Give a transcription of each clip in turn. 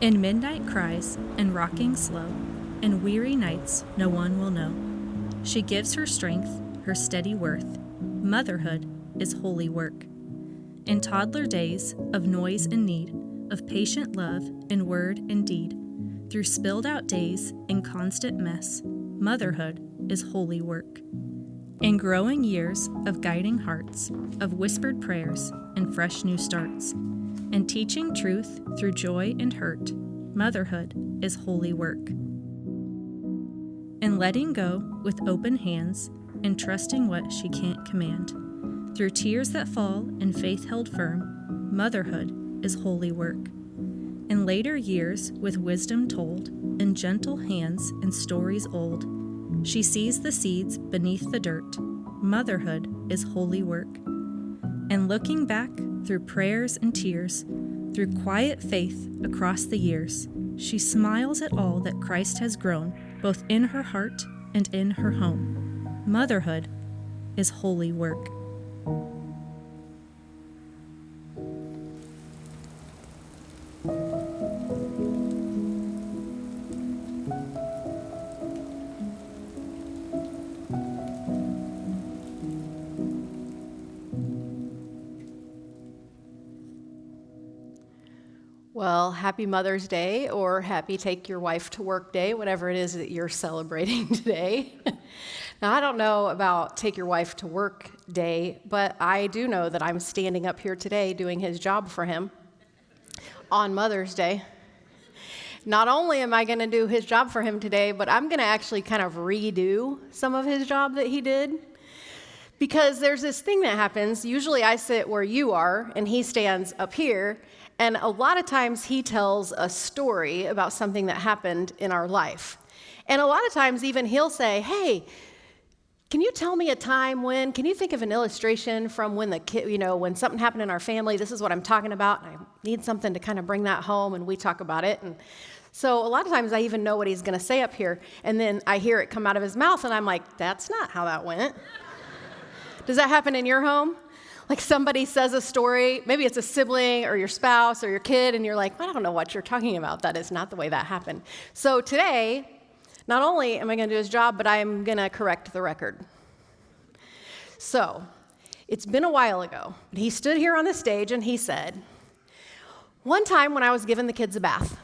In midnight cries and rocking slow, in weary nights no one will know. She gives her strength, her steady worth. Motherhood is holy work. In toddler days of noise and need, of patient love in word and deed, through spilled out days in constant mess, motherhood is holy work. In growing years of guiding hearts, of whispered prayers and fresh new starts, and teaching truth through joy and hurt, motherhood is holy work. In letting go with open hands and trusting what she can't command, through tears that fall and faith held firm, motherhood is holy work. In later years with wisdom told, in gentle hands and stories old, she sees the seeds beneath the dirt, motherhood is holy work. And looking back through prayers and tears, through quiet faith across the years, she smiles at all that Christ has grown, both in her heart and in her home. Motherhood is holy work. Well, happy Mother's Day, or happy Take Your Wife to Work Day, whatever it is that you're celebrating today. Now, I don't know about Take Your Wife to Work Day, but I do know that I'm standing up here today doing his job for him on Mother's Day. Not only am I going to do his job for him today, but I'm going to actually kind of redo some of his job that he did. Because there's this thing that happens. Usually I sit where you are, and he stands up here. And a lot of times he tells a story about something that happened in our life. And a lot of times even he'll say, hey, can you tell me a time when, can you think of an illustration from when the kid, when something happened in our family, this is what I'm talking about, and I need something to kind of bring that home, and we talk about it. And so a lot of times I even know what he's going to say up here, and then I hear it come out of his mouth, and I'm like, that's not how that went. Does that happen in your home? Like somebody says a story, maybe it's a sibling or your spouse or your kid, and you're like, I don't know what you're talking about. That is not the way that happened. So today, not only am I going to do his job, but I'm going to correct the record. So it's been a while ago, but he stood here on the stage and he said, one time when I was giving the kids a bath.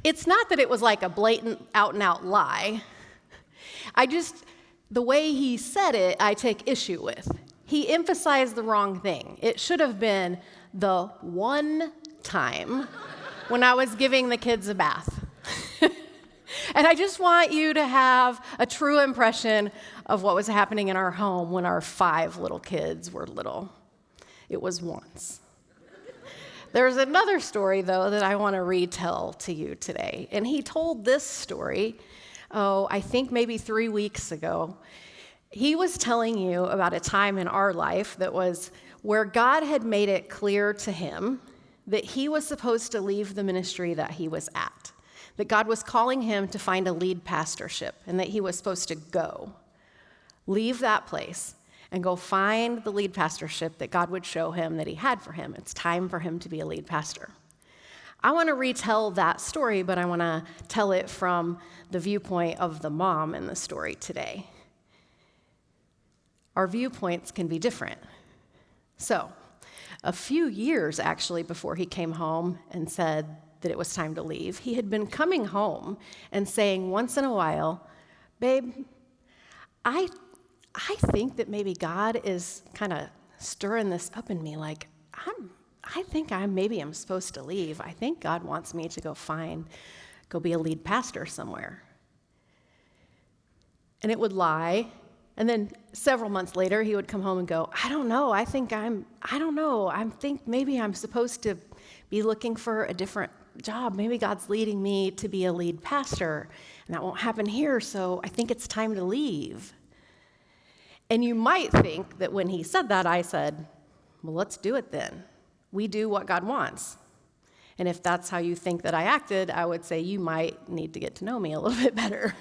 It's not that it was like a blatant out-and-out lie. The way he said it, I take issue with. He emphasized the wrong thing. It should have been the one time when I was giving the kids a bath. And I just want you to have a true impression of what was happening in our home when our 5 little kids were little. It was once. There's another story, though, that I want to retell to you today. And he told this story I think maybe 3 weeks ago. He was telling you about a time in our life that was where God had made it clear to him that he was supposed to leave the ministry that he was at, that God was calling him to find a lead pastorship, and that he was supposed to go, leave that place, and go find the lead pastorship that God would show him that he had for him. It's time for him to be a lead pastor. I want to retell that story, but I want to tell it from the viewpoint of the mom in the story today. Our viewpoints can be different. So, a few years actually before he came home and said that it was time to leave, he had been coming home and saying once in a while, babe, I think that maybe God is kind of stirring this up in me, like I think I'm supposed to leave. I think God wants me to go be a lead pastor somewhere. And it would lie. And then several months later, he would come home and go, I don't know. I think maybe I'm supposed to be looking for a different job. Maybe God's leading me to be a lead pastor, and that won't happen here, so I think it's time to leave. And you might think that when he said that, I said, well, let's do it then. We do what God wants. And if that's how you think that I acted, I would say you might need to get to know me a little bit better.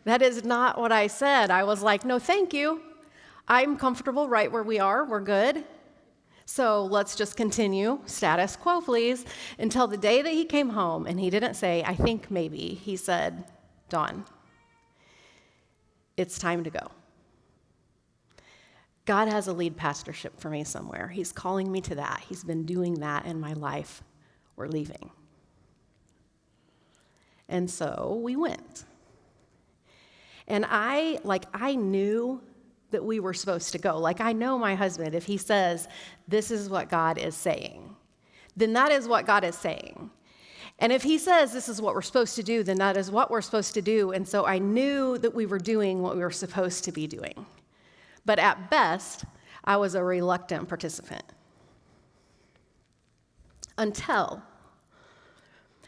That is not what I said. I was like, no, thank you. I'm comfortable right where we are. We're good. So let's just continue, status quo, please, until the day that he came home, and he didn't say, I think maybe. He said, Dawn, it's time to go. God has a lead pastorship for me somewhere. He's calling me to that. He's been doing that in my life. We're leaving. And so we went. And I knew that we were supposed to go. Like, I know my husband, if he says, this is what God is saying, then that is what God is saying. And if he says this is what we're supposed to do, then that is what we're supposed to do. And so I knew that we were doing what we were supposed to be doing. But at best, I was a reluctant participant. Until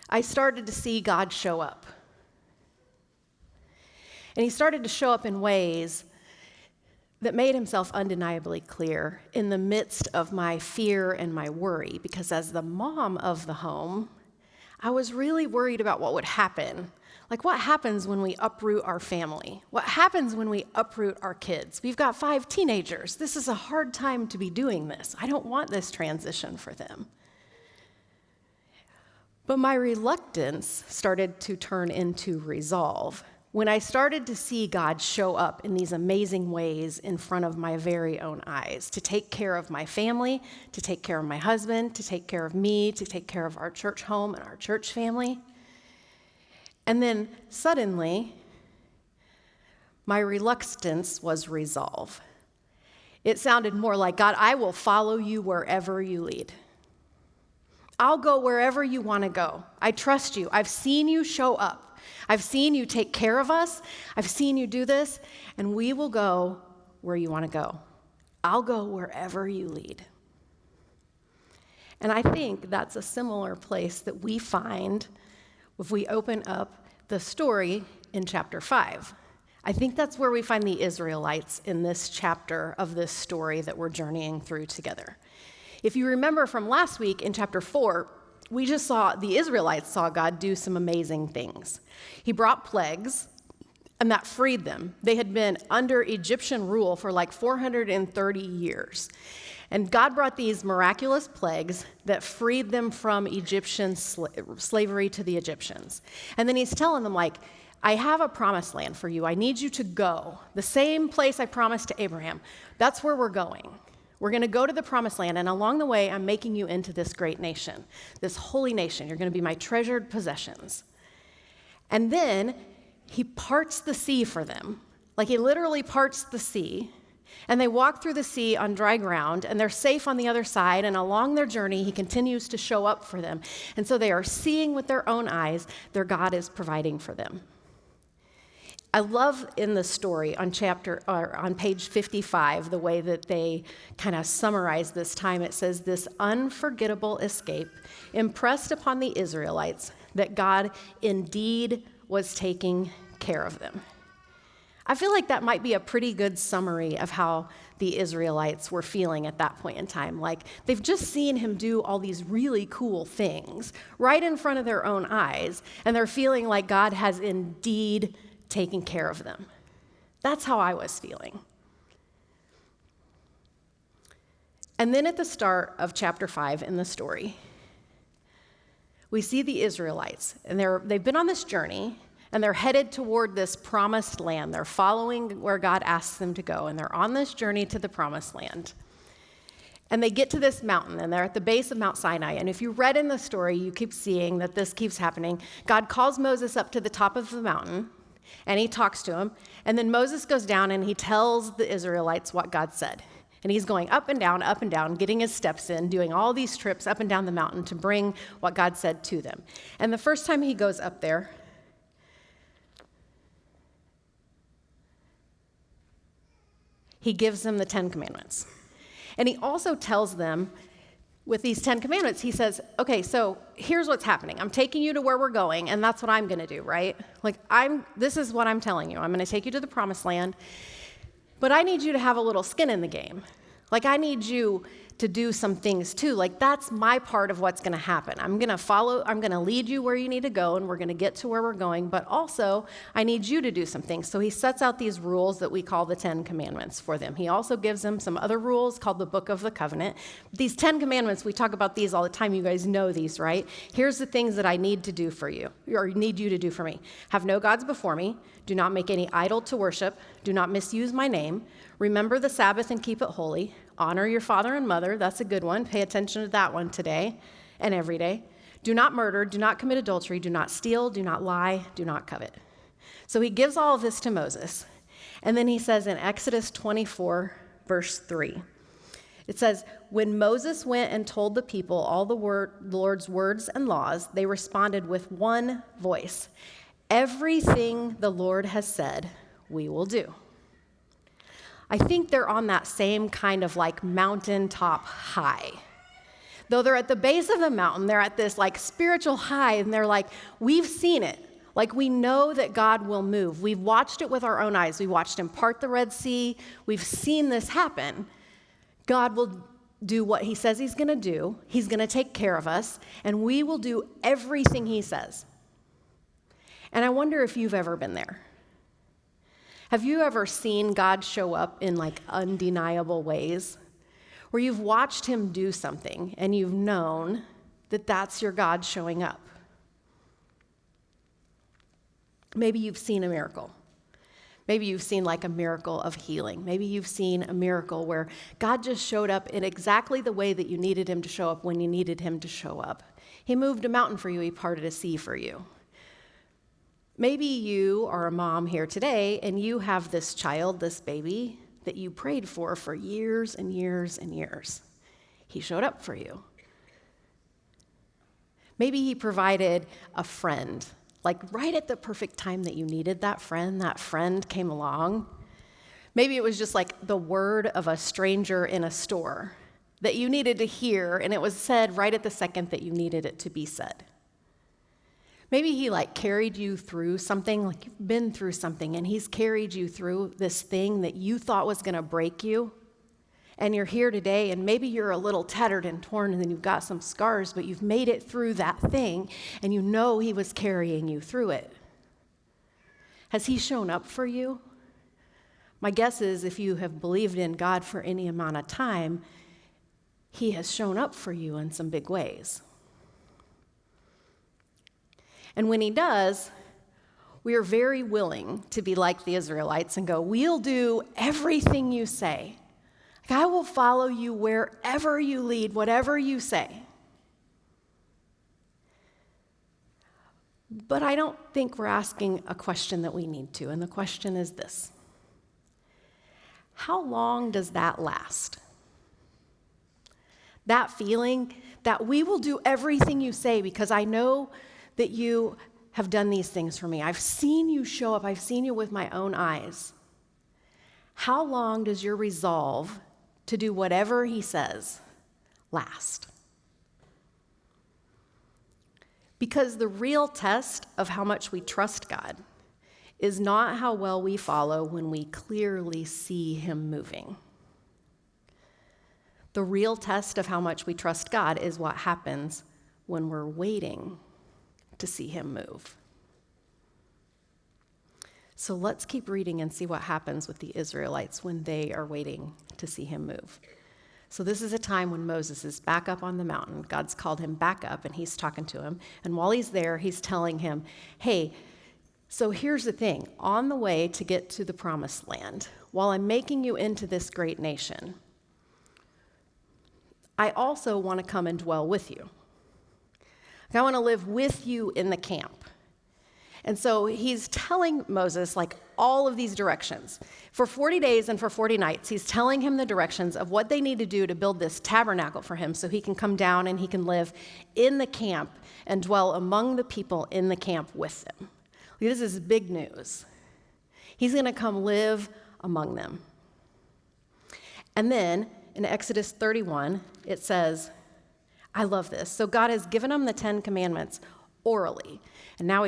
I started to see God show up. And he started to show up in ways that made himself undeniably clear in the midst of my fear and my worry, because as the mom of the home, I was really worried about what would happen. Like, what happens when we uproot our family? What happens when we uproot our kids? We've got 5 teenagers. This is a hard time to be doing this. I don't want this transition for them. But my reluctance started to turn into resolve when I started to see God show up in these amazing ways in front of my very own eyes, to take care of my family, to take care of my husband, to take care of me, to take care of our church home and our church family. And then suddenly, my reluctance was resolve. It sounded more like, God, I will follow you wherever you lead. I'll go wherever you want to go. I trust you. I've seen you show up. I've seen you take care of us. I've seen you do this, and we will go where you want to go. I'll go wherever you lead. And I think that's a similar place that we find if we open up the story in chapter 5. I think that's where we find the Israelites in this chapter of this story that we're journeying through together. If you remember from last week in chapter 4, we just saw the Israelites saw God do some amazing things. He brought plagues, and that freed them. They had been under Egyptian rule for like 430 years. And God brought these miraculous plagues that freed them from Egyptian slavery to the Egyptians. And then he's telling them, like, I have a promised land for you. I need you to go. The same place I promised to Abraham. That's where we're going. We're going to go to the promised land, and along the way, I'm making you into this great nation, this holy nation. You're going to be my treasured possessions. And then he parts the sea for them. Like, he literally parts the sea, and they walk through the sea on dry ground, and they're safe on the other side, and along their journey, he continues to show up for them. And so they are seeing with their own eyes their God is providing for them. I love in the story on page 55, the way that they kind of summarize this time. It says, this unforgettable escape impressed upon the Israelites that God indeed was taking care of them. I feel like that might be a pretty good summary of how the Israelites were feeling at that point in time. Like, they've just seen him do all these really cool things right in front of their own eyes, and they're feeling like God has indeed taking care of them. That's how I was feeling. And then at the start of chapter 5 in the story, we see the Israelites, and they've been on this journey, and they're headed toward this promised land. They're following where God asks them to go, and they're on this journey to the promised land. And they get to this mountain, and they're at the base of Mount Sinai. And if you read in the story, you keep seeing that this keeps happening. God calls Moses up to the top of the mountain, and he talks to him. And then Moses goes down and he tells the Israelites what God said. And he's going up and down, getting his steps in, doing all these trips up and down the mountain to bring what God said to them. And the first time he goes up there, he gives them the 10 Commandments. And he also tells them, with these 10 Commandments, he says, okay, so here's what's happening. I'm taking you to where we're going, and that's what I'm going to do, right? Like, this is what I'm telling you. I'm going to take you to the promised land, but I need you to have a little skin in the game. Like, I need you to do some things too. Like, that's my part of what's going to happen. I'm going to lead you where you need to go, and we're going to get to where we're going, but also I need you to do some things. So he sets out these rules that we call the 10 Commandments for them. He also gives them some other rules called the Book of the Covenant. These 10 Commandments, we talk about these all the time. You guys know these, right? Here's the things that I need to do for you, or need you to do for me. Have no gods before me. Do not make any idol to worship. Do not misuse my name. Remember the Sabbath and keep it holy. Honor your father and mother. That's a good one. Pay attention to that one today and every day. Do not murder. Do not commit adultery. Do not steal. Do not lie. Do not covet. So he gives all of this to Moses. And then he says in Exodus 24, verse 3, it says, when Moses went and told the people all the Lord's words and laws, they responded with one voice. Everything the Lord has said, we will do. I think they're on that same kind of like mountaintop high. Though they're at the base of the mountain, they're at this like spiritual high, and they're like, we've seen it. Like, we know that God will move. We've watched it with our own eyes. We watched him part the Red Sea. We've seen this happen. God will do what he says he's going to do. He's going to take care of us, and we will do everything he says. And I wonder if you've ever been there. Have you ever seen God show up in like undeniable ways, where you've watched him do something and you've known that that's your God showing up? Maybe you've seen a miracle. Maybe you've seen like a miracle of healing. Maybe you've seen a miracle where God just showed up in exactly the way that you needed him to show up when you needed him to show up. He moved a mountain for you. He parted a sea for you. Maybe you are a mom here today and you have this child, this baby, that you prayed for years and years and years. He showed up for you. Maybe he provided a friend, like right at the perfect time that you needed that friend came along. Maybe it was just like the word of a stranger in a store that you needed to hear, and it was said right at the second that you needed it to be said. Maybe he like carried you through something, like you've been through something, and he's carried you through this thing that you thought was going to break you. And you're here today, and maybe you're a little tattered and torn, and then you've got some scars, but you've made it through that thing, and you know he was carrying you through it. Has he shown up for you? My guess is if you have believed in God for any amount of time, he has shown up for you in some big ways. And when he does, we are very willing to be like the Israelites and go, we'll do everything you say. Like, I will follow you wherever you lead, whatever you say. But I don't think we're asking a question that we need to, and the question is this. How long does that last? That feeling that we will do everything you say because I know that you have done these things for me. I've seen you show up. I've seen you with my own eyes. How long does your resolve to do whatever he says last? Because the real test of how much we trust God is not how well we follow when we clearly see him moving. The real test of how much we trust God is what happens when we're waiting to see him move. So let's keep reading and see what happens with the Israelites when they are waiting to see him move. So this is a time when Moses is back up on the mountain. God's called him back up, and he's talking to him. And while he's there, he's telling him, hey, so here's the thing. On the way to get to the promised land, while I'm making you into this great nation, I also want to come and dwell with you. I want to live with you in the camp. And so he's telling Moses like all of these directions. For 40 days and for 40 nights, he's telling him the directions of what they need to do to build this tabernacle for him so he can come down and he can live in the camp and dwell among the people in the camp with them. This is big news. He's going to come live among them. And then in Exodus 31, it says, I love this. So God has given him the 10 Commandments orally. And now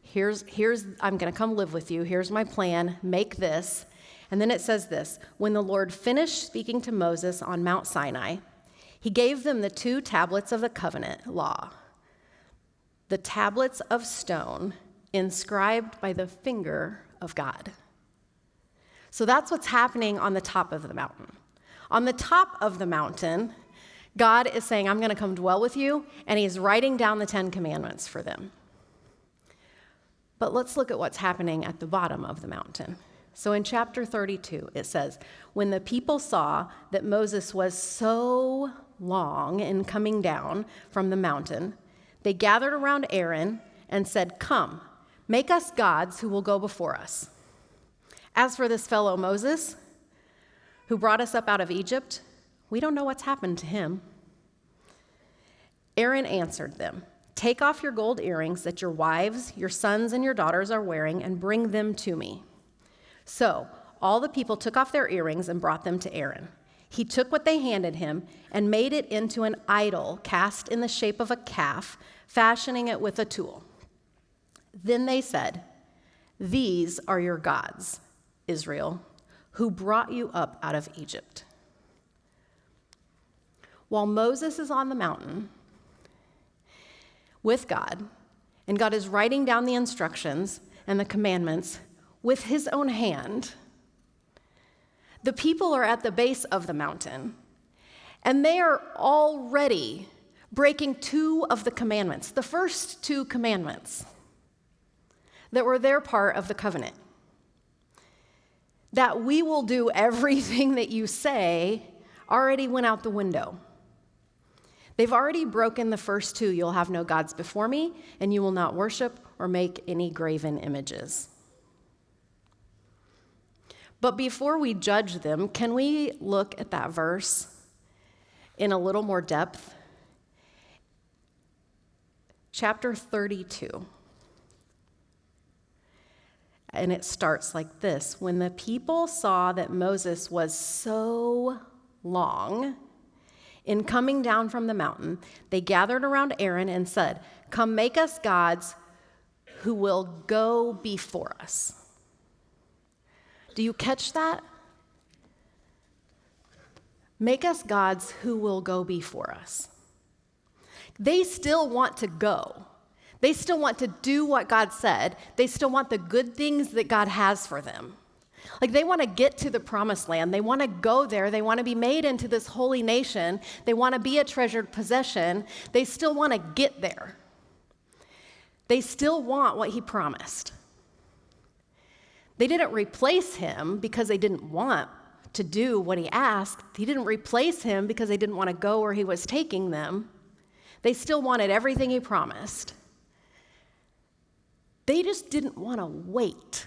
here's I'm going to come live with you. Here's my plan. Make this. And then it says this, when the Lord finished speaking to Moses on Mount Sinai, He gave them the 2 tablets of the covenant law, the tablets of stone inscribed by the finger of God. So that's what's happening on the top of the mountain. On the top of the mountain, God is saying, I'm going to come dwell with you, and he's writing down the 10 commandments for them. But let's look at what's happening at the bottom of the mountain. So in chapter 32, it says, when the people saw that Moses was so long in coming down from the mountain, they gathered around Aaron and said, come, make us gods who will go before us. As for this fellow Moses, who brought us up out of Egypt, we don't know what's happened to him. Aaron answered them, take off your gold earrings that your wives, your sons, and your daughters are wearing and bring them to me. So all the people took off their earrings and brought them to Aaron. He took what they handed him and made it into an idol cast in the shape of a calf, fashioning it with a tool. Then they said, these are your gods, Israel, who brought you up out of Egypt. While Moses is on the mountain with God, and God is writing down the instructions and the commandments with his own hand, the people are at the base of the mountain, and they are already breaking 2 of the commandments, the first 2 commandments that were their part of the covenant. That we will do everything that you say already went out the window. They've already broken the first 2. You'll have no gods before me, and you will not worship or make any graven images. But before we judge them, can we look at that verse in a little more depth? Chapter 32. And it starts like this. When the people saw that Moses was so long in coming down from the mountain, they gathered around Aaron and said, come make us gods who will go before us. Do you catch that? Make us gods who will go before us. They still want to go. They still want to do what God said. They still want the good things that God has for them. Like they want to get to the promised land. They want to go there. They want to be made into this holy nation. They want to be a treasured possession. They still want to get there. They still want what he promised. They didn't replace him because they didn't want to do what he asked. He didn't replace him because they didn't want to go where he was taking them. They still wanted everything he promised. They just didn't want to wait.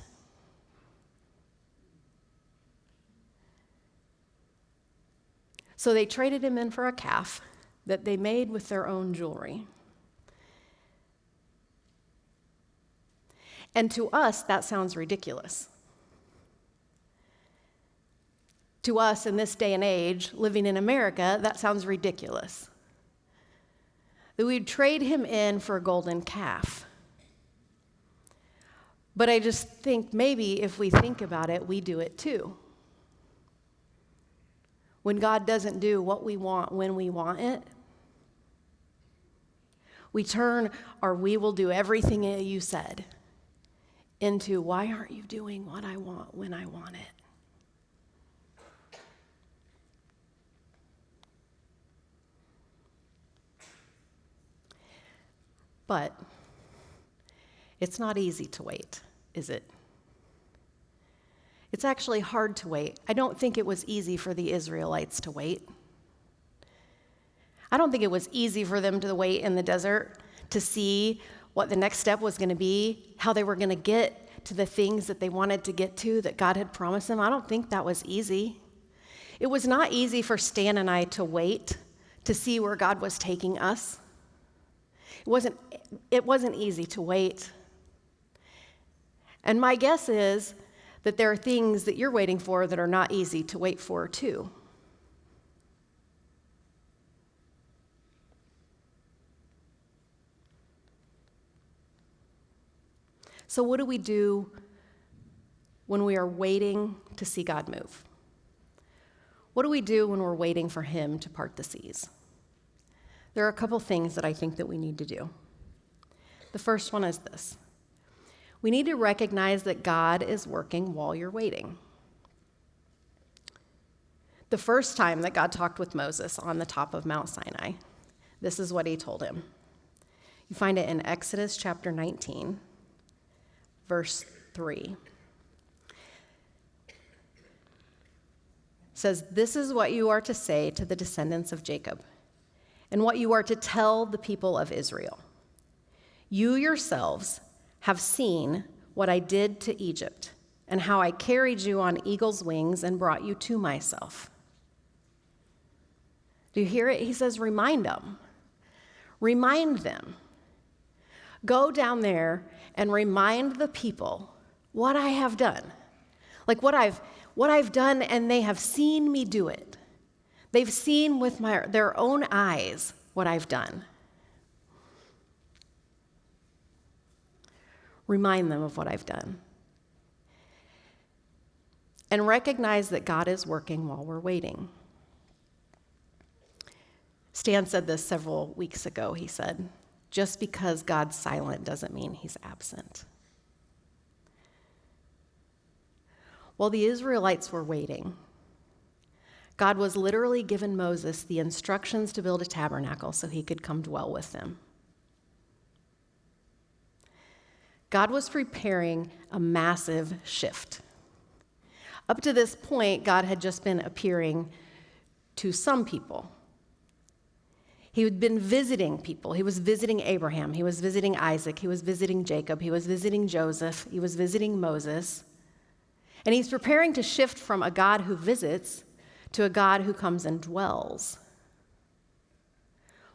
So they traded him in for a calf that they made with their own jewelry. And to us, that sounds ridiculous. To us in this day and age, living in America, that sounds ridiculous. That we'd trade him in for a golden calf. But I just think maybe if we think about it, we do it too. When God doesn't do what we want when we want it, we turn our "we will do everything that you said" into "why aren't you doing what I want when I want it?" But it's not easy to wait, is it? It's actually hard to wait. I don't think it was easy for the Israelites to wait. I don't think it was easy for them to wait in the desert to see what the next step was going to be, how they were going to get to the things that they wanted to get to that God had promised them. I don't think that was easy. It was not easy for Stan and I to wait to see where God was taking us. It wasn't easy to wait. And my guess is that there are things that you're waiting for that are not easy to wait for too. So what do we do when we are waiting to see God move? What do we do when we're waiting for him to part the seas? there are a couple things that I think that we need to do. The first one is this. We need to recognize that God is working while you're waiting. The first time that God talked with Moses on the top of Mount Sinai, this is what he told him. You find it in Exodus chapter 19, verse 3. It says, "This is what you are to say to the descendants of Jacob, and what you are to tell the people of Israel. You yourselves have seen what I did to Egypt, and how I carried you on eagle's wings and brought you to myself." Do you hear it? He says, remind them. Remind them. Go down there and remind the people what I have done. Like what I've done, and they have seen me do it. They've seen with their own eyes what I've done. Remind them of what I've done. And recognize that God is working while we're waiting. Stan said this several weeks ago. He said, just because God's silent doesn't mean he's absent. While the Israelites were waiting, God was literally giving Moses the instructions to build a tabernacle so he could come dwell with them. God was preparing a massive shift. Up to this point, God had just been appearing to some people. He had been visiting people. He was visiting Abraham. He was visiting Isaac. He was visiting Jacob. He was visiting Joseph. He was visiting Moses. And he's preparing to shift from a God who visits to a God who comes and dwells.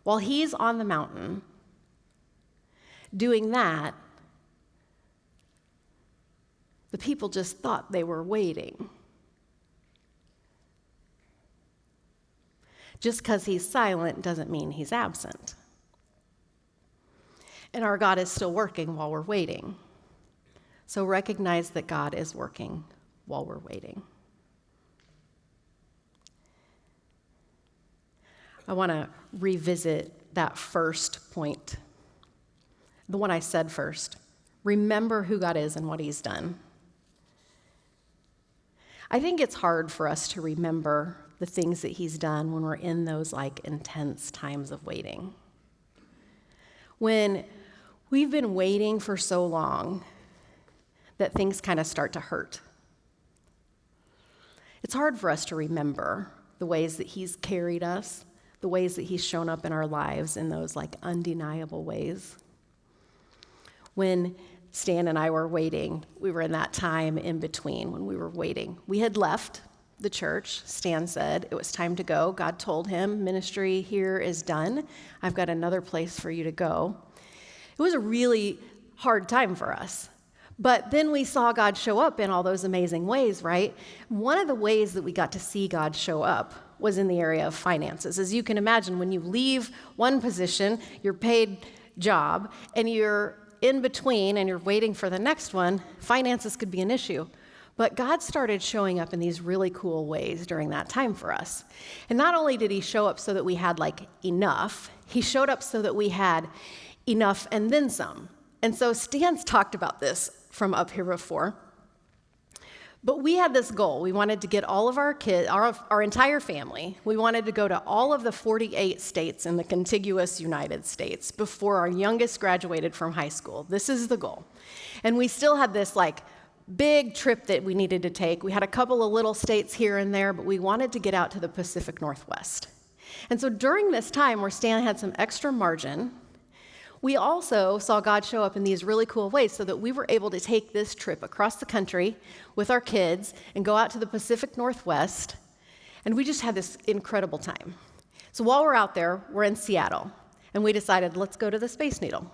While he's on the mountain doing that, the people just thought they were waiting. Just because he's silent doesn't mean he's absent. And our God is still working while we're waiting. So recognize that God is working while we're waiting. I want to revisit that first point, the one I said first. Remember who God is and what he's done. I think it's hard for us to remember the things that he's done when we're in those intense times of waiting. When we've been waiting for so long that things kind of start to hurt. It's hard for us to remember the ways that he's carried us, the ways that he's shown up in our lives in those undeniable ways. When Stan and I were waiting, we were in that time in between when we were waiting. We had left the church. Stan said it was time to go. God told him, ministry here is done. I've got another place for you to go. It was a really hard time for us. But then we saw God show up in all those amazing ways, right? One of the ways that we got to see God show up was in the area of finances. As you can imagine, when you leave one position, your paid job, and you're in between and you're waiting for the next one, finances could be an issue. But God started showing up in these really cool ways during that time for us. And not only did he show up so that we had enough, he showed up so that we had enough and then some. And so Stan's talked about this from up here before. But we had this goal. We wanted to get all of our kids, our entire family, we wanted to go to all of the 48 states in the contiguous United States before our youngest graduated from high school. This is the goal. And we still had this big trip that we needed to take. We had a couple of little states here and there, but we wanted to get out to the Pacific Northwest. And so during this time where Stan had some extra margin, we also saw God show up in these really cool ways so that we were able to take this trip across the country with our kids and go out to the Pacific Northwest, and we just had this incredible time. So while we're out there, we're in Seattle, and we decided, let's go to the Space Needle.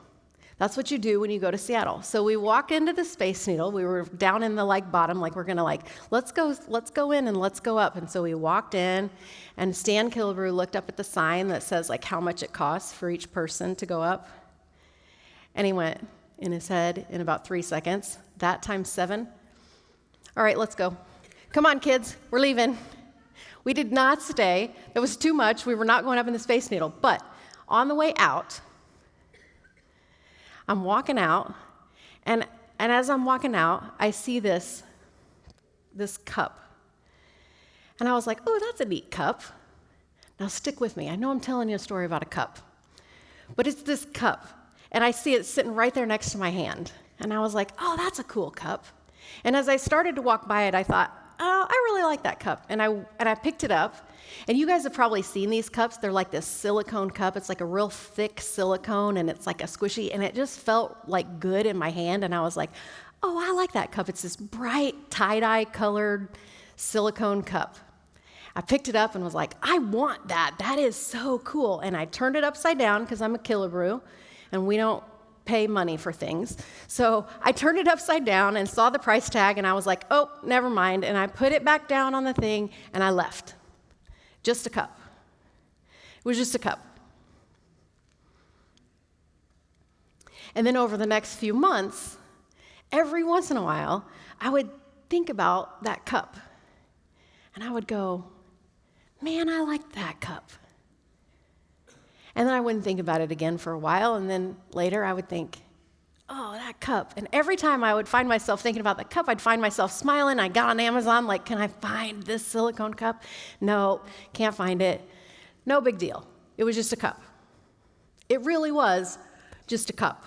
That's what you do when you go to Seattle. So we walked into the Space Needle. We were down in the bottom, we're gonna let's go in and let's go up. And so we walked in, and Stan Killebrew looked up at the sign that says how much it costs for each person to go up. And he went in his head in about 3 seconds, that times 7. All right, let's go. Come on, kids, we're leaving. We did not stay. That was too much. We were not going up in the Space Needle. But On the way out, I'm walking out, and as I'm walking out, I see this cup. And I was like, oh, that's a neat cup. Now stick with me. I know I'm telling you a story about a cup, but it's this cup. And I see it sitting right there next to my hand. And I was like, oh, that's a cool cup. And as I started to walk by it, I thought, oh, I really like that cup. And I picked it up. And you guys have probably seen these cups. They're like this silicone cup. It's like a real thick silicone, and it's like a squishy. And it just felt like good in my hand. And I was like, oh, I like that cup. It's this bright tie-dye colored silicone cup. I picked it up and was like, I want that. That is so cool. And I turned it upside down because I'm a Killebrew, and we don't pay money for things. So I turned it upside down and saw the price tag, and I was like, oh, never mind. And I put it back down on the thing, and I left. Just a cup. It was just a cup. And then over the next few months, every once in a while, I would think about that cup. And I would go, man, I like that cup. And then I wouldn't think about it again for a while, and then later I would think, oh, that cup. And every time I would find myself thinking about the cup, I'd find myself smiling. I got on Amazon, like, can I find this silicone cup? No, can't find it. No big deal. It was just a cup. It really was just a cup.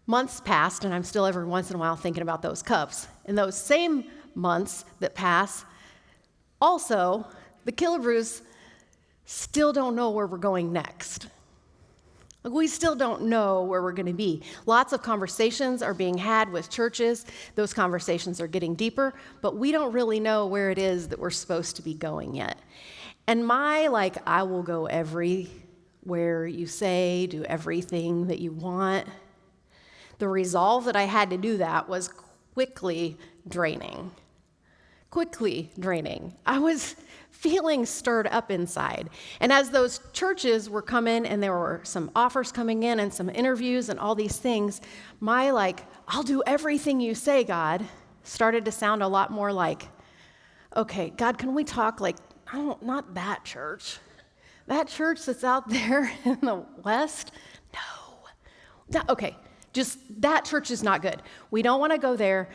Months passed, and I'm still every once in a while thinking about those cups. In those same months that pass, also, the Killebrews still don't know where we're going next. Like, we still don't know where we're going to be. Lots of conversations are being had with churches. Those conversations are getting deeper, but we don't really know where it is that we're supposed to be going yet. And I will go everywhere you say, do everything that you want. The resolve that I had to do that was quickly draining. I was feeling stirred up inside. And as those churches were coming, and there were some offers coming in and some interviews and all these things, I'll do everything you say, God, started to sound a lot more like, okay, God, can we talk not that church. That church that's out there in the West? No. Okay, just that church is not good. We don't want to go there.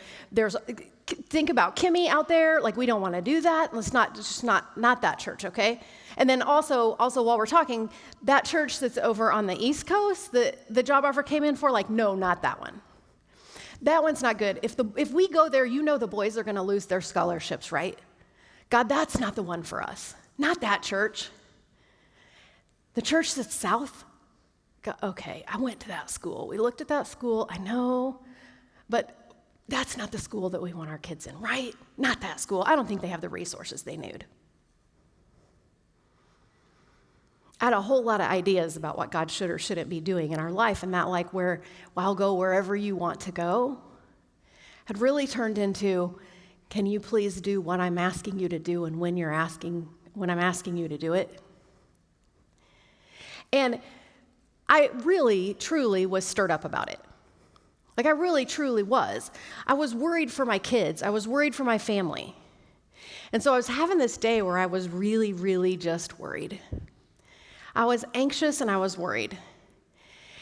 Think about Kimmy out there. We don't want to do that. Let's not that church, okay? And then also while we're talking, that church that's over on the East Coast, the job offer came in for, no, not that one. That one's not good. If we go there, the boys are going to lose their scholarships, right? God, that's not the one for us. Not that church. The church that's south, okay, I went to that school. We looked at that school, I know, but that's not the school that we want our kids in, right? Not that school. I don't think they have the resources they need. I had a whole lot of ideas about what God should or shouldn't be doing in our life, and that I'll go wherever you want to go had really turned into, can you please do what I'm asking you to do and when I'm asking you to do it? And I really, truly was stirred up about it. I really, truly was. I was worried for my kids. I was worried for my family. And so I was having this day where I was really, really just worried. I was anxious and I was worried.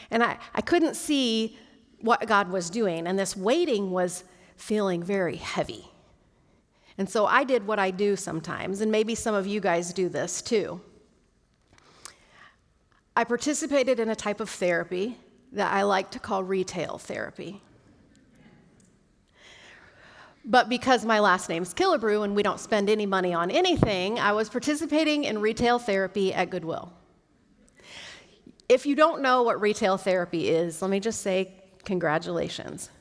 And I couldn't see what God was doing. And this waiting was feeling very heavy. And so I did what I do sometimes, and maybe some of you guys do this too. I participated in a type of therapy that I like to call retail therapy. But because my last name's Killebrew and we don't spend any money on anything, I was participating in retail therapy at Goodwill. If you don't know what retail therapy is, let me just say congratulations.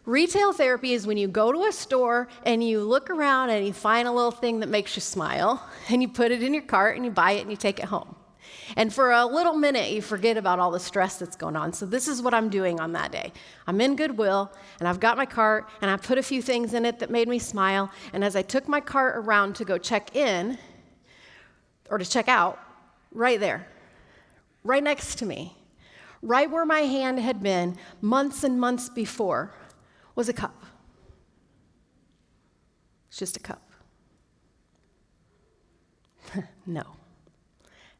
Retail therapy is when you go to a store and you look around and you find a little thing that makes you smile, and you put it in your cart and you buy it and you take it home. And for a little minute, you forget about all the stress that's going on. So this is what I'm doing on that day. I'm in Goodwill, and I've got my cart, and I put a few things in it that made me smile. And as I took my cart around to go check in, or to check out, right there, right next to me, right where my hand had been months and months before, was a cup. It's just a cup. No.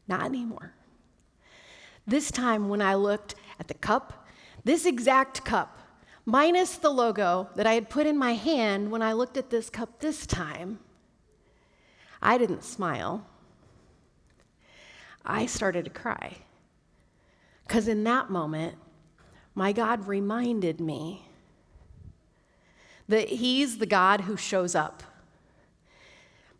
Not anymore. This time when I looked at the cup, this exact cup, minus the logo that I had put in my hand when I looked at this cup this time, I didn't smile. I started to cry. Because in that moment, my God reminded me that He's the God who shows up.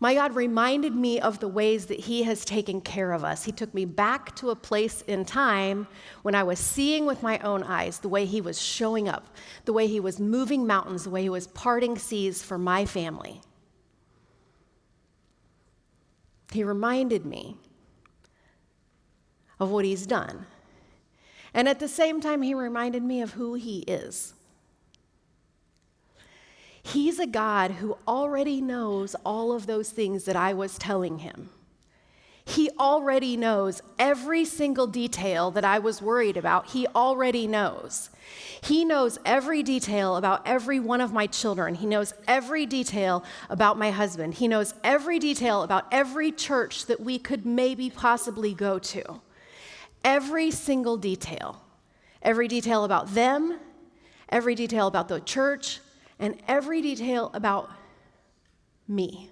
My God reminded me of the ways that He has taken care of us. He took me back to a place in time when I was seeing with my own eyes the way He was showing up, the way He was moving mountains, the way He was parting seas for my family. He reminded me of what He's done. And at the same time, He reminded me of who He is. He's a God who already knows all of those things that I was telling Him. He already knows every single detail that I was worried about. He already knows. He knows every detail about every one of my children. He knows every detail about my husband. He knows every detail about every church that we could maybe possibly go to. Every single detail. Every detail about them, every detail about the church, and every detail about me.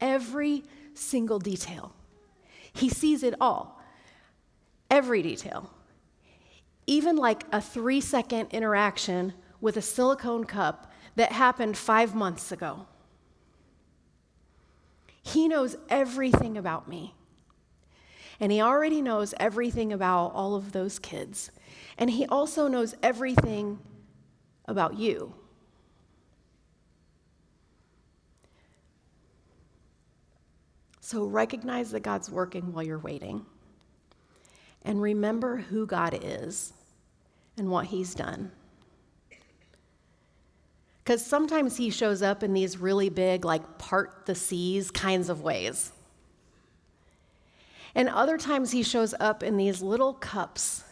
Every single detail. He sees it all. Every detail. Even like a 3-second interaction with a silicone cup that happened 5 months ago. He knows everything about me. And He already knows everything about all of those kids. And He also knows everything about you. So recognize that God's working while you're waiting. And remember who God is and what He's done. Because sometimes He shows up in these really big, like part the seas kinds of ways. And other times He shows up in these little cups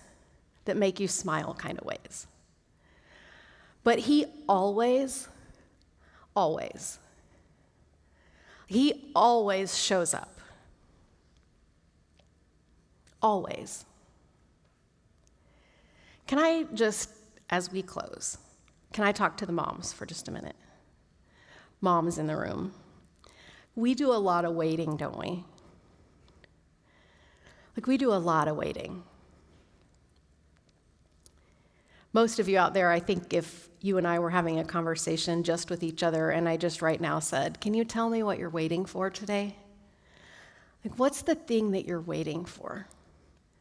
that make you smile kind of ways. But He always shows up. Always. Can I just, as we close, can I talk to the moms for just a minute? Moms in the room. We do a lot of waiting, don't we? Like, we do a lot of waiting. Most of you out there, I think if you and I were having a conversation just with each other and I just right now said, can you tell me what you're waiting for today? Like, what's the thing that you're waiting for?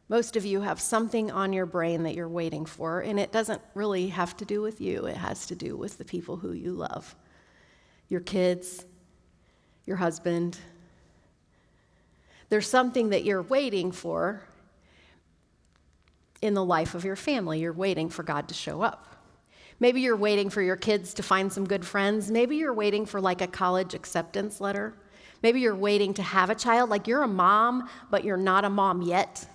Most of you have something on your brain that you're waiting for, and it doesn't really have to do with you. It has to do with the people who you love. Your kids, your husband. There's something that you're waiting for in the life of your family. You're waiting for God to show up. Maybe you're waiting for your kids to find some good friends. Maybe you're waiting for like a college acceptance letter. Maybe you're waiting to have a child. Like, you're a mom, but you're not a mom yet.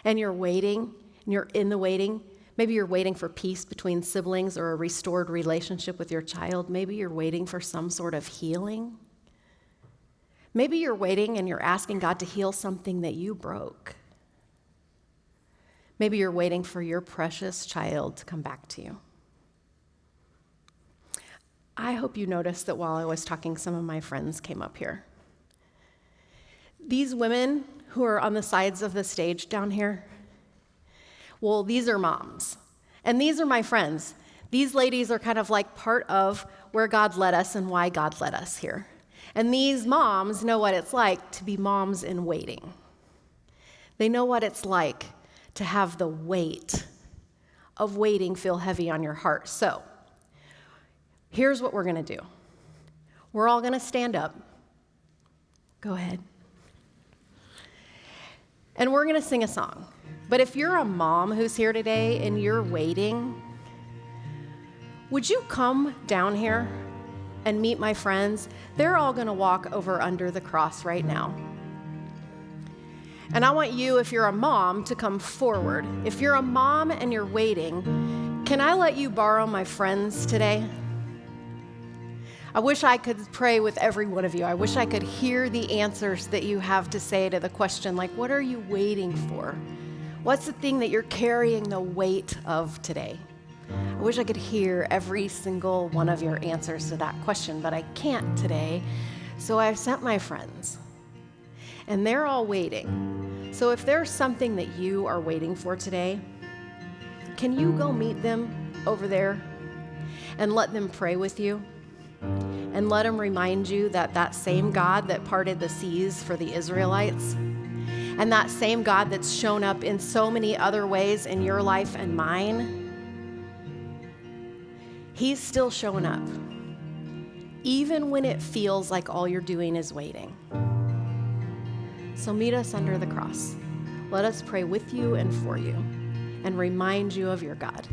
And you're waiting, and you're in the waiting. Maybe you're waiting for peace between siblings or a restored relationship with your child. Maybe you're waiting for some sort of healing. Maybe you're waiting and you're asking God to heal something that you broke. Maybe you're waiting for your precious child to come back to you. I hope you noticed that while I was talking, some of my friends came up here. These women who are on the sides of the stage down here, well, these are moms. And these are my friends. These ladies are kind of like part of where God led us and why God led us here. And these moms know what it's like to be moms in waiting. They know what it's like to have the weight of waiting feel heavy on your heart. So, here's what we're going to do. We're all going to stand up. Go ahead. And we're going to sing a song. But if you're a mom who's here today and you're waiting, would you come down here and meet my friends? They're all going to walk over under the cross right now. And I want you, if you're a mom, to come forward. If you're a mom and you're waiting, can I let you borrow my friends today? I wish I could pray with every one of you. I wish I could hear the answers that you have to say to the question, like, what are you waiting for? What's the thing that you're carrying the weight of today? I wish I could hear every single one of your answers to that question, but I can't today. So I've sent my friends, and they're all waiting. So if there's something that you are waiting for today, can you go meet them over there and let them pray with you? And let them remind you that that same God that parted the seas for the Israelites, and that same God that's shown up in so many other ways in your life and mine, He's still showing up, even when it feels like all you're doing is waiting. So meet us under the cross. Let us pray with you and for you, and remind you of your God.